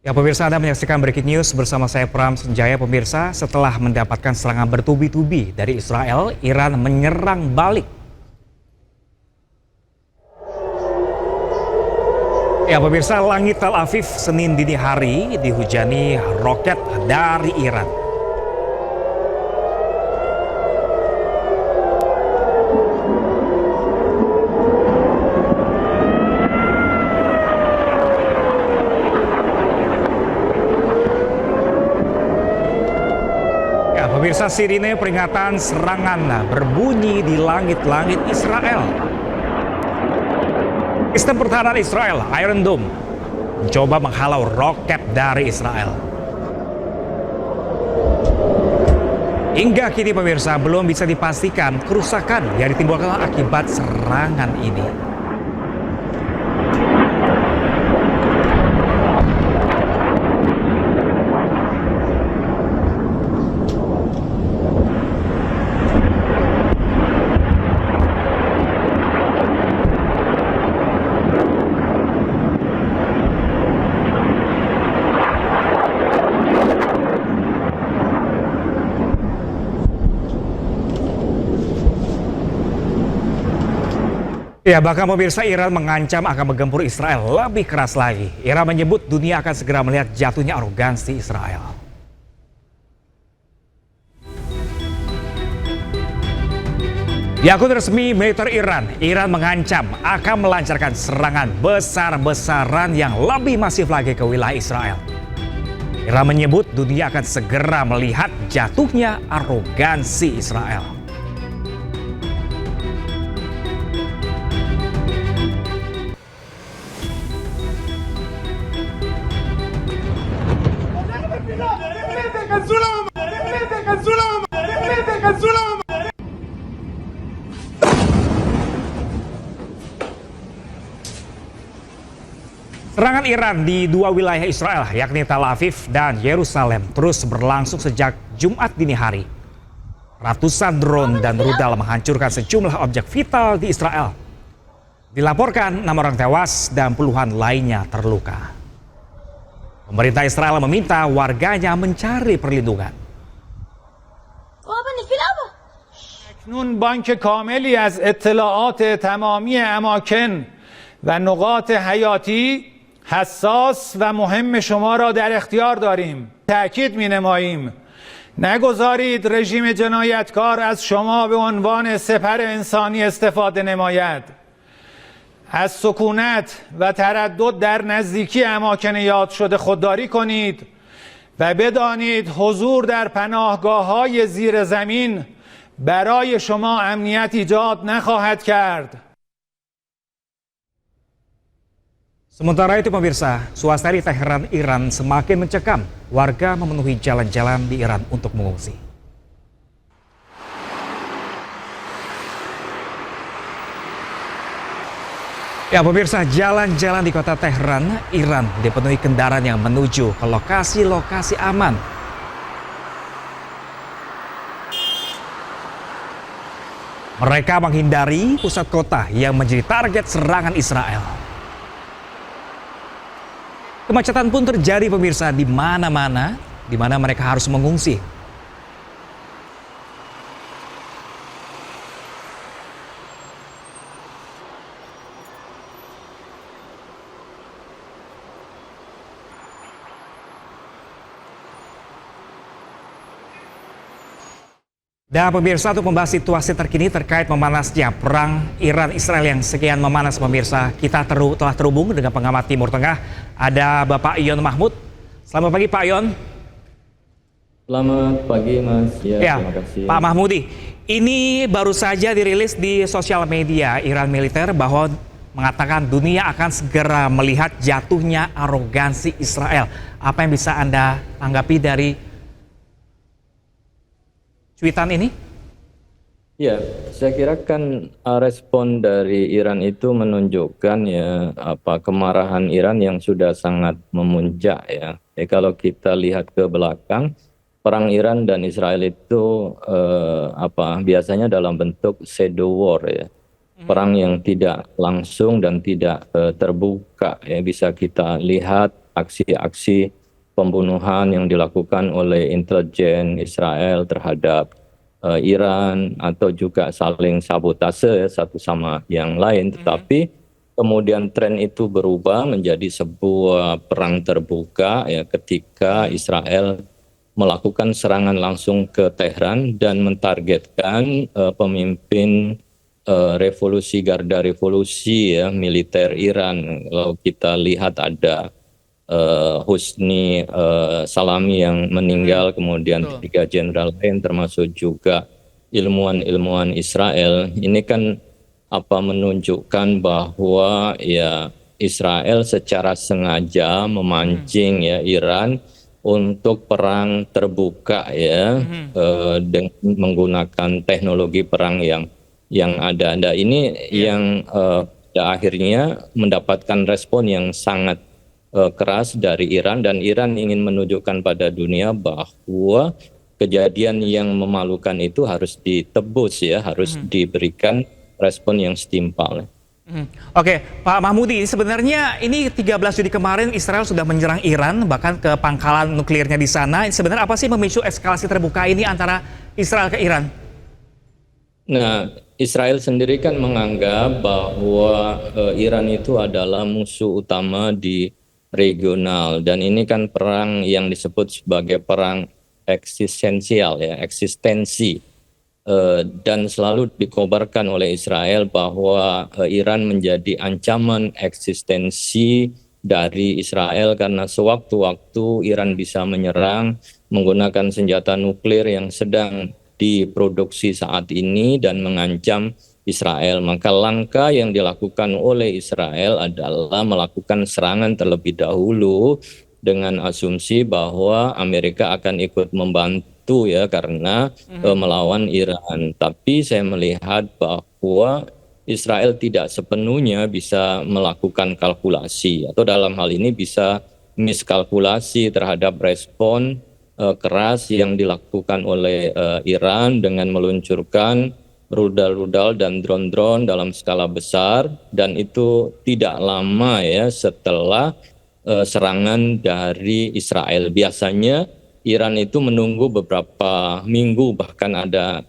Ya pemirsa, Anda menyaksikan Breaking News bersama saya Pram Senjaya. Pemirsa, setelah mendapatkan serangan bertubi-tubi dari Israel, Iran menyerang balik. Ya pemirsa, langit Tel Aviv Senin dini hari dihujani roket dari Iran. Pemirsa, sirine peringatan serangan berbunyi di langit-langit Israel. Sistem pertahanan Israel, Iron Dome, mencoba menghalau roket dari Israel. Hingga kini pemirsa belum bisa dipastikan kerusakan yang ditimbulkan akibat serangan ini. Ya, bahkan pemirsa, Iran mengancam akan menggempur Israel lebih keras lagi. Iran menyebut dunia akan segera melihat jatuhnya arogansi Israel. Di akun resmi militer Iran, Iran mengancam akan melancarkan serangan besar-besaran yang lebih masif lagi ke wilayah Israel. Iran menyebut dunia akan segera melihat jatuhnya arogansi Israel. Serangan Iran di dua wilayah Israel, yakni Tel Aviv dan Yerusalem, terus berlangsung sejak Jumat dini hari. Ratusan drone dan rudal menghancurkan sejumlah objek vital di Israel. Dilaporkan 6 orang tewas dan puluhan lainnya terluka. Pemerintah Israel meminta warganya mencari perlindungan. اکنون بانک کاملی از اطلاعات تمامی اماکن و نقاط حیاتی حساس و مهم شما را در اختیار داریم. تأکید می‌نماییم نگذارید رژیم جنایتکار از شما به عنوان سپر انسانی استفاده نماید. از سکونت و تردد در نزدیکی اماکن یاد شده خودداری کنید و بدانید حضور در پناهگاه‌های زیر زمین برای شما امنیت ایجاد نخواهد کرد. Sementara itu pemirsa, suasana di Teheran, Iran semakin mencekam. Warga memenuhi jalan-jalan di Iran untuk mengungsi. Ya pemirsa, jalan-jalan di kota Teheran, Iran dipenuhi kendaraan yang menuju ke lokasi-lokasi aman. Mereka menghindari pusat kota yang menjadi target serangan Israel. Kemacetan pun terjadi pemirsa di mana-mana, di mana mereka harus mengungsi. Dan pemirsa, untuk membahas situasi terkini terkait memanasnya perang Iran-Israel yang sekian memanas pemirsa, kita telah terhubung dengan pengamat Timur Tengah, ada Bapak Yon Mahmud. Selamat pagi Pak Yon. Selamat pagi Mas. Ya, terima kasih. Pak Mahmudi, ini baru saja dirilis di sosial media Iran militer bahwa mengatakan dunia akan segera melihat jatuhnya arogansi Israel. Apa yang bisa Anda tanggapi dari cuitan ini? Ya, saya kira kan respon dari Iran itu menunjukkan ya kemarahan Iran yang sudah sangat memuncak ya. Kalau kita lihat ke belakang, perang Iran dan Israel itu biasanya dalam bentuk shadow war ya. Perang yang tidak langsung dan tidak terbuka ya, bisa kita lihat aksi-aksi pembunuhan yang dilakukan oleh intelijen Israel terhadap Iran, atau juga saling sabotase satu sama yang lain. Tetapi kemudian tren itu berubah menjadi sebuah perang terbuka ya, ketika Israel melakukan serangan langsung ke Tehran dan mentargetkan pemimpin revolusi, garda revolusi ya, militer Iran. Kalau kita lihat ada Husni Salami yang meninggal, kemudian Betul. 3 jenderal lain termasuk juga ilmuwan-ilmuwan Israel. Ini kan menunjukkan bahwa ya Israel secara sengaja memancing ya Iran untuk perang terbuka ya, dengan menggunakan teknologi perang yang ada. Nah, ini yang pada akhirnya mendapatkan respon yang sangat keras dari Iran, dan Iran ingin menunjukkan pada dunia bahwa kejadian yang memalukan itu harus ditebus ya, harus diberikan respon yang setimpal. Oke, Pak Mahmudi, sebenarnya ini 13 Juni kemarin Israel sudah menyerang Iran, bahkan ke pangkalan nuklirnya di sana. Sebenarnya apa sih memicu eskalasi terbuka ini antara Israel ke Iran? Nah, Israel sendiri kan menganggap bahwa Iran itu adalah musuh utama di regional, dan ini kan perang yang disebut sebagai perang eksistensial ya, eksistensi, dan selalu dikobarkan oleh Israel bahwa Iran menjadi ancaman eksistensi dari Israel karena sewaktu-waktu Iran bisa menyerang menggunakan senjata nuklir yang sedang diproduksi saat ini dan mengancam Israel. Maka langkah yang dilakukan oleh Israel adalah melakukan serangan terlebih dahulu dengan asumsi bahwa Amerika akan ikut membantu ya, karena melawan Iran. Tapi saya melihat bahwa Israel tidak sepenuhnya bisa melakukan kalkulasi, atau dalam hal ini bisa miskalkulasi terhadap respon keras yang dilakukan oleh Iran dengan meluncurkan rudal-rudal dan drone-drone dalam skala besar, dan itu tidak lama ya setelah serangan dari Israel. Biasanya Iran itu menunggu beberapa minggu, bahkan ada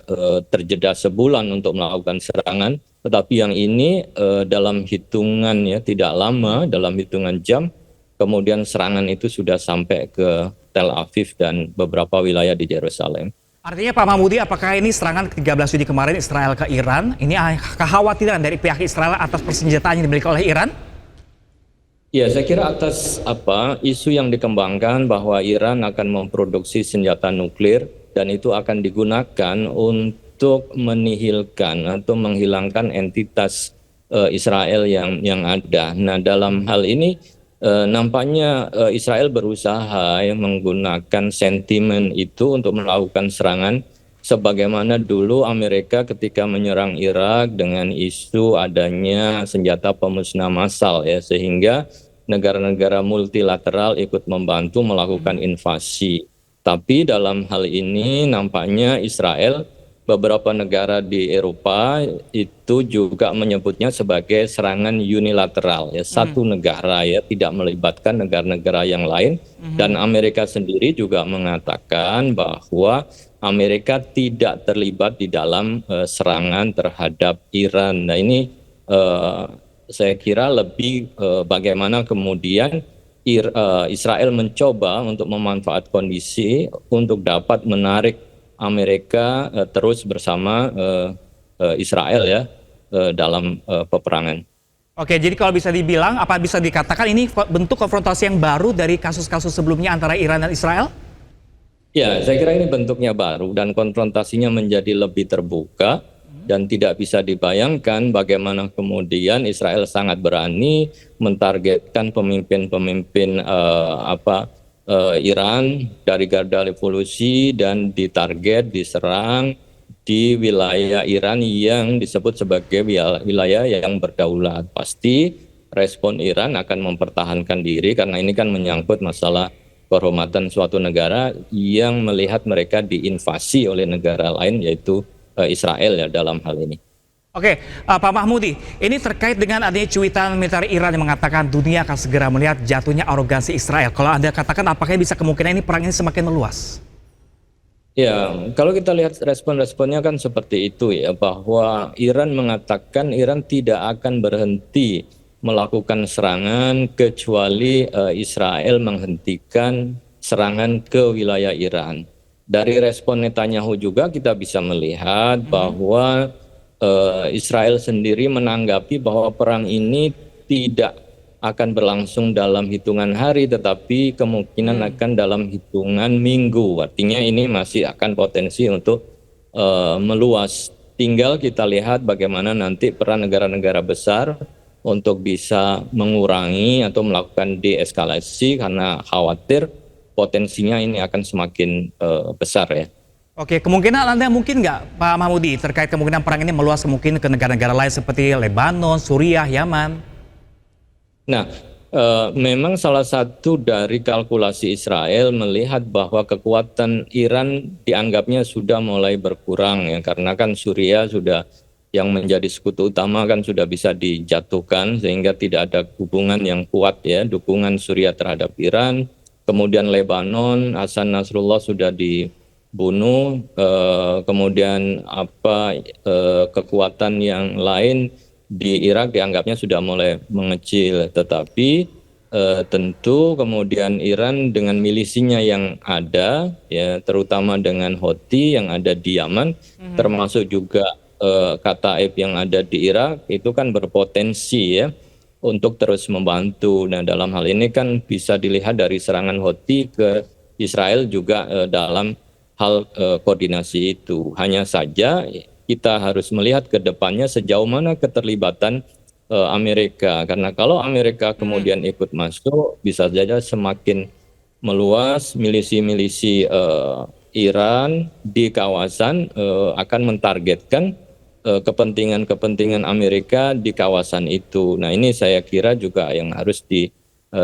terjeda sebulan untuk melakukan serangan, tetapi yang ini dalam hitungan ya, tidak lama, dalam hitungan jam, kemudian serangan itu sudah sampai ke Tel Aviv dan beberapa wilayah di Yerusalem. Artinya Pak Mahmudi, apakah ini serangan 13 Juni kemarin Israel ke Iran, ini kekhawatiran dari pihak Israel atas persenjataan yang dimiliki oleh Iran? Ya, saya kira atas isu yang dikembangkan bahwa Iran akan memproduksi senjata nuklir dan itu akan digunakan untuk menihilkan atau menghilangkan entitas Israel yang ada. Nah, dalam hal ini nampaknya Israel berusaha menggunakan sentimen itu untuk melakukan serangan, sebagaimana dulu Amerika ketika menyerang Irak dengan isu adanya senjata pemusnah massal ya, sehingga negara-negara multilateral ikut membantu melakukan invasi. Tapi dalam hal ini nampaknya Israel, beberapa negara di Eropa itu juga menyebutnya sebagai serangan unilateral ya, satu negara ya, tidak melibatkan negara-negara yang lain. Dan Amerika sendiri juga mengatakan bahwa Amerika tidak terlibat di dalam serangan terhadap Iran. Nah, ini saya kira lebih bagaimana kemudian Israel mencoba untuk memanfaatkan kondisi untuk dapat menarik Amerika terus bersama Israel ya dalam peperangan. Oke, jadi kalau bisa dibilang, apa bisa dikatakan ini bentuk konfrontasi yang baru dari kasus-kasus sebelumnya antara Iran dan Israel? Ya, saya kira ini bentuknya baru dan konfrontasinya menjadi lebih terbuka, dan tidak bisa dibayangkan bagaimana kemudian Israel sangat berani mentargetkan pemimpin-pemimpin Iran dari garda revolusi dan diserang di wilayah Iran yang disebut sebagai wilayah yang berdaulat. Pasti respon Iran akan mempertahankan diri karena ini kan menyangkut masalah kehormatan suatu negara yang melihat mereka diinvasi oleh negara lain, yaitu Israel ya dalam hal ini. Oke, Pak Mahmudi, ini terkait dengan adanya cuitan militer Iran yang mengatakan dunia akan segera melihat jatuhnya arogansi Israel. Kalau Anda katakan apakah bisa kemungkinan ini perang ini semakin meluas? Ya, kalau kita lihat respon-responnya kan seperti itu ya, bahwa Iran mengatakan Iran tidak akan berhenti melakukan serangan kecuali Israel menghentikan serangan ke wilayah Iran. Dari respon Netanyahu juga kita bisa melihat bahwa Israel sendiri menanggapi bahwa perang ini tidak akan berlangsung dalam hitungan hari, tetapi kemungkinan akan dalam hitungan minggu. Artinya ini masih akan potensi untuk meluas. Tinggal kita lihat bagaimana nanti peran negara-negara besar untuk bisa mengurangi atau melakukan deeskalasi, karena khawatir potensinya ini akan semakin besar ya. Oke, kemungkinan Anda mungkin nggak, Pak Mahmudi, terkait kemungkinan perang ini meluas kemungkinan ke negara-negara lain seperti Lebanon, Suriah, Yaman? Nah, memang salah satu dari kalkulasi Israel melihat bahwa kekuatan Iran dianggapnya sudah mulai berkurang ya, karena kan Suriah sudah yang menjadi sekutu utama kan sudah bisa dijatuhkan, sehingga tidak ada hubungan yang kuat ya, dukungan Suriah terhadap Iran. Kemudian Lebanon, Hasan Nasrullah sudah dibunuh, kemudian kekuatan yang lain di Irak dianggapnya sudah mulai mengecil, tetapi tentu kemudian Iran dengan milisinya yang ada ya, terutama dengan Houthi yang ada di Yaman, termasuk juga Kataib yang ada di Irak, itu kan berpotensi ya untuk terus membantu. Nah, dalam hal ini kan bisa dilihat dari serangan Houthi ke Israel juga dalam hal koordinasi itu. Hanya saja kita harus melihat ke depannya sejauh mana keterlibatan Amerika, karena kalau Amerika kemudian ikut masuk, bisa saja semakin meluas milisi-milisi Iran di kawasan akan mentargetkan kepentingan-kepentingan Amerika di kawasan itu. Nah, ini saya kira juga yang harus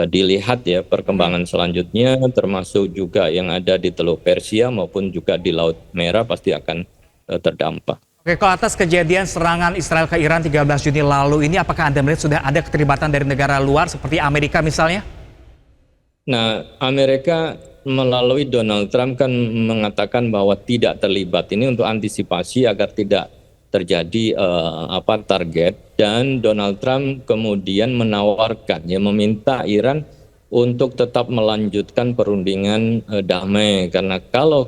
dilihat ya perkembangan selanjutnya, termasuk juga yang ada di Teluk Persia maupun juga di Laut Merah pasti akan terdampak. Oke, kalau atas kejadian serangan Israel ke Iran 13 Juni lalu ini, apakah Anda melihat sudah ada keterlibatan dari negara luar seperti Amerika misalnya? Nah, Amerika melalui Donald Trump kan mengatakan bahwa tidak terlibat, ini untuk antisipasi agar tidak terjadi target, dan Donald Trump kemudian menawarkan ya, meminta Iran untuk tetap melanjutkan perundingan damai, karena kalau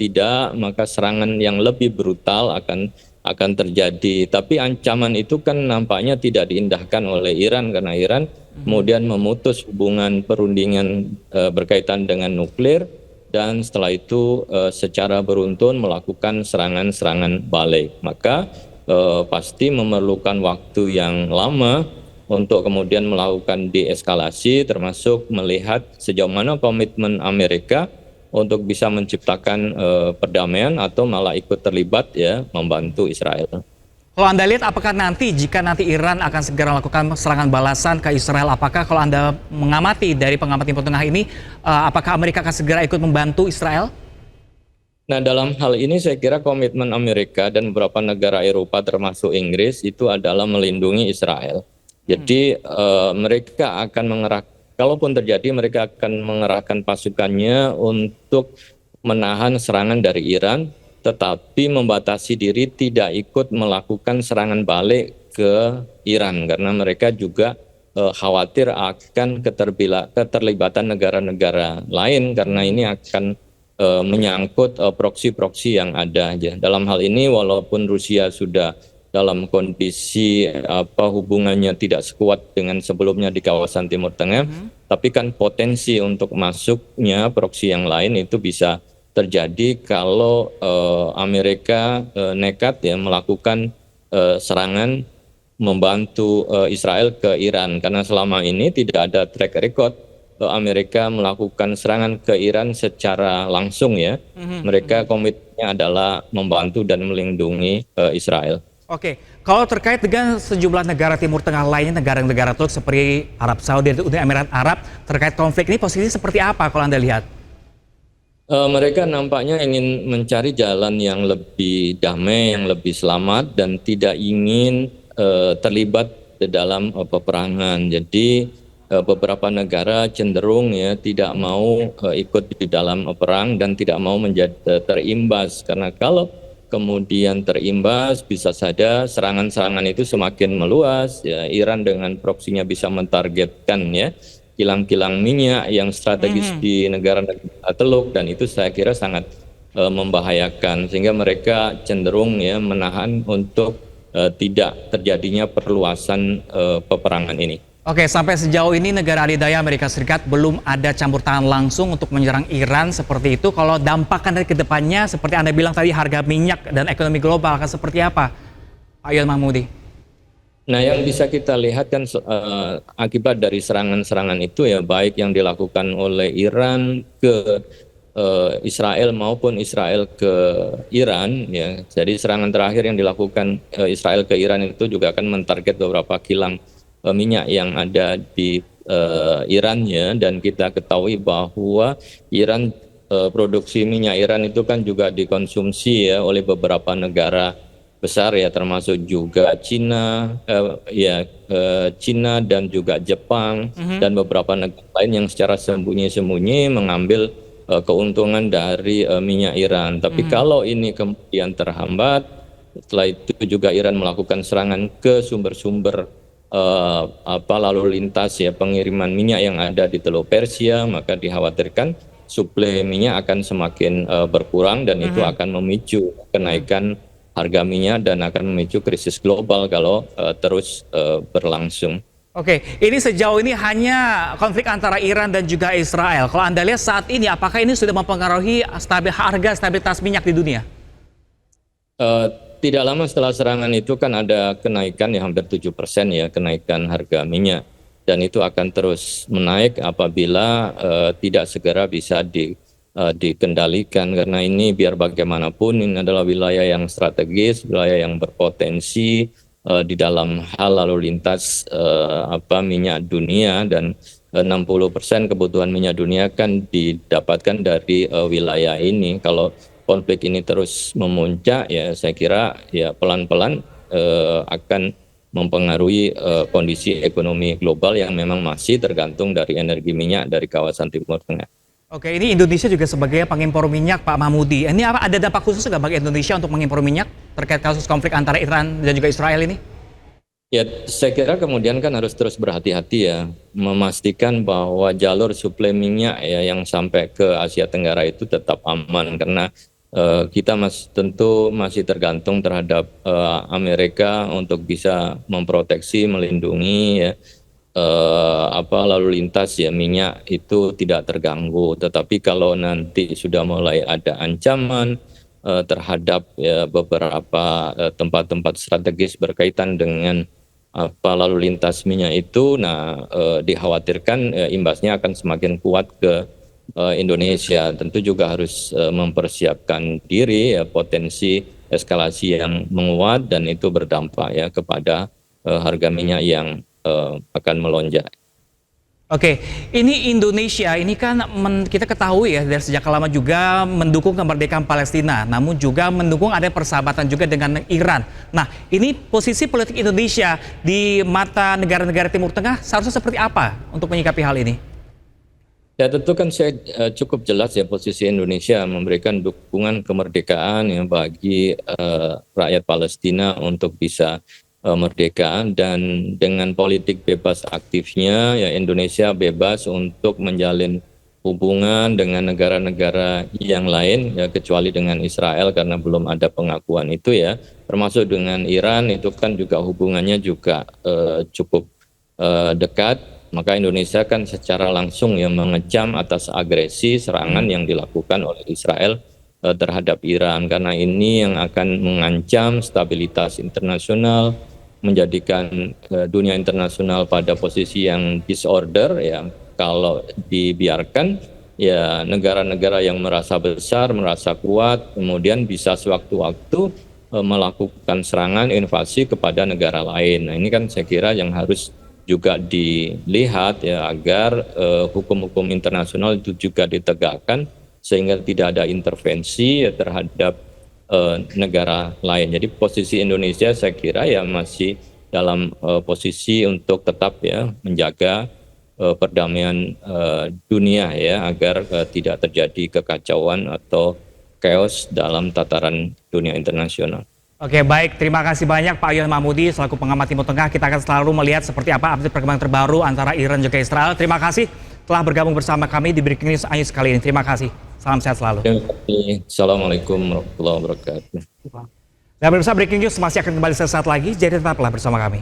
tidak maka serangan yang lebih brutal akan terjadi. Tapi ancaman itu kan nampaknya tidak diindahkan oleh Iran, karena Iran kemudian memutus hubungan perundingan berkaitan dengan nuklir, dan setelah itu secara beruntun melakukan serangan-serangan balik. Maka pasti memerlukan waktu yang lama untuk kemudian melakukan deeskalasi, termasuk melihat sejauh mana komitmen Amerika untuk bisa menciptakan perdamaian atau malah ikut terlibat ya membantu Israel. Kalau Anda lihat, apakah jika nanti Iran akan segera melakukan serangan balasan ke Israel, apakah kalau Anda mengamati dari pengamat Timur Tengah ini, apakah Amerika akan segera ikut membantu Israel? Nah, dalam hal ini saya kira komitmen Amerika dan beberapa negara Eropa termasuk Inggris itu adalah melindungi Israel. Jadi mereka akan kalaupun terjadi, mereka akan mengerahkan pasukannya untuk menahan serangan dari Iran, tetapi membatasi diri tidak ikut melakukan serangan balik ke Iran, karena mereka juga khawatir akan keterlibatan negara-negara lain, karena ini akan menyangkut proksi-proksi yang ada aja. Dalam hal ini walaupun Rusia sudah dalam kondisi hubungannya tidak sekuat dengan sebelumnya di kawasan Timur Tengah, tapi kan potensi untuk masuknya proksi yang lain itu bisa terjadi kalau Amerika nekat ya melakukan serangan membantu Israel ke Iran, karena selama ini tidak ada track record Amerika melakukan serangan ke Iran secara langsung ya. Mereka komitmennya adalah membantu dan melindungi Israel. Oke, kalau terkait dengan sejumlah negara Timur Tengah lainnya, negara-negara Teluk seperti Arab Saudi dan Uni Emirat Arab, terkait konflik ini posisi seperti apa kalau Anda lihat? Mereka nampaknya ingin mencari jalan yang lebih damai, yang lebih selamat, dan tidak ingin terlibat di dalam peperangan. Jadi beberapa negara cenderung ya tidak mau ikut di dalam perang dan tidak mau menjadi terimbas, karena kalau kemudian terimbas bisa saja serangan-serangan itu semakin meluas. Ya, Iran dengan proksinya bisa mentargetkan ya kilang-kilang minyak yang strategis di negara-negara Teluk, dan itu saya kira sangat membahayakan, sehingga mereka cenderung ya menahan untuk tidak terjadinya perluasan peperangan ini. Oke, sampai sejauh ini negara adidaya Amerika Serikat belum ada campur tangan langsung untuk menyerang Iran seperti itu. Kalau dampakkan dari kedepannya, seperti Anda bilang tadi, harga minyak dan ekonomi global akan seperti apa, Pak Yon Mahmudi? Nah, yang bisa kita lihat kan akibat dari serangan-serangan itu ya, baik yang dilakukan oleh Iran ke Israel maupun Israel ke Iran ya. Jadi serangan terakhir yang dilakukan Israel ke Iran itu juga akan mentarget beberapa kilang minyak yang ada di Iran ya, dan kita ketahui bahwa Iran produksi minyak Iran itu kan juga dikonsumsi ya oleh beberapa negara besar ya, termasuk juga Cina Cina dan juga Jepang dan beberapa negara lain yang secara sembunyi-sembunyi mengambil keuntungan dari minyak Iran. Tapi kalau ini kemudian terhambat, setelah itu juga Iran melakukan serangan ke sumber-sumber lalu lintas ya pengiriman minyak yang ada di Teluk Persia, maka dikhawatirkan suplai minyak akan semakin berkurang, dan itu akan memicu kenaikan harga minyak dan akan memicu krisis global kalau terus berlangsung. Oke, ini sejauh ini hanya konflik antara Iran dan juga Israel. Kalau Anda lihat saat ini, apakah ini sudah mempengaruhi harga stabilitas minyak di dunia? Tidak lama setelah serangan itu kan ada kenaikan ya hampir 7% ya, kenaikan harga minyak, dan itu akan terus menaik apabila tidak segera bisa dikendalikan, karena ini biar bagaimanapun ini adalah wilayah yang strategis, wilayah yang berpotensi di dalam hal lalu lintas minyak dunia, dan 60% kebutuhan minyak dunia kan didapatkan dari wilayah ini. Kalau konflik ini terus memuncak ya, saya kira ya pelan-pelan akan mempengaruhi kondisi ekonomi global yang memang masih tergantung dari energi minyak dari kawasan Timur Tengah. Oke, ini Indonesia juga sebagai pengimpor minyak, Pak Mahmudi. Ini apa, ada dampak khusus nggak bagi Indonesia untuk mengimpor minyak terkait kasus konflik antara Iran dan juga Israel ini? Ya, saya kira kemudian kan harus terus berhati-hati ya, memastikan bahwa jalur suplai minyak ya yang sampai ke Asia Tenggara itu tetap aman, karena kita tentu masih tergantung terhadap Amerika untuk bisa memproteksi, melindungi ya lalu lintas ya minyak itu tidak terganggu. Tetapi kalau nanti sudah mulai ada ancaman terhadap ya, beberapa tempat-tempat strategis berkaitan dengan lalu lintas minyak itu, dikhawatirkan imbasnya akan semakin kuat ke Indonesia. Tentu juga harus mempersiapkan diri ya, potensi eskalasi yang menguat, dan itu berdampak ya kepada harga minyak yang akan melonjak. Oke, ini Indonesia, ini kan kita ketahui ya dari sejak lama juga mendukung kemerdekaan Palestina, namun juga mendukung ada persahabatan juga dengan Iran. Nah, ini posisi politik Indonesia di mata negara-negara Timur Tengah seharusnya seperti apa untuk menyikapi hal ini? Ya, tentu kan saya cukup jelas ya posisi Indonesia memberikan dukungan kemerdekaan ya bagi rakyat Palestina untuk bisa merdeka, dan dengan politik bebas aktifnya ya Indonesia bebas untuk menjalin hubungan dengan negara-negara yang lain ya, kecuali dengan Israel karena belum ada pengakuan itu ya, termasuk dengan Iran itu kan juga hubungannya juga cukup dekat. Maka Indonesia kan secara langsung ya mengecam atas agresi serangan yang dilakukan oleh Israel terhadap Iran, karena ini yang akan mengancam stabilitas internasional, menjadikan dunia internasional pada posisi yang disorder ya. Kalau dibiarkan ya, negara-negara yang merasa besar, merasa kuat, kemudian bisa sewaktu-waktu melakukan serangan invasi kepada negara lain. Nah, ini kan saya kira yang harus juga dilihat ya, agar hukum-hukum internasional itu juga ditegakkan sehingga tidak ada intervensi ya, terhadap negara lain. Jadi posisi Indonesia saya kira ya masih dalam posisi untuk tetap ya menjaga perdamaian dunia ya, agar tidak terjadi kekacauan atau chaos dalam tataran dunia internasional. Oke, baik, terima kasih banyak Pak Yohan Mahmudi selaku pengamat Timur Tengah. Kita akan selalu melihat seperti apa update perkembangan terbaru antara Iran juga Israel. Terima kasih telah bergabung bersama kami di Breaking News News kali ini. Terima kasih. Salam sehat selalu. Terima kasih. Assalamualaikum warahmatullahi wabarakatuh. Dan pemirsa, Breaking News masih akan kembali sesaat lagi, jadi tetaplah bersama kami.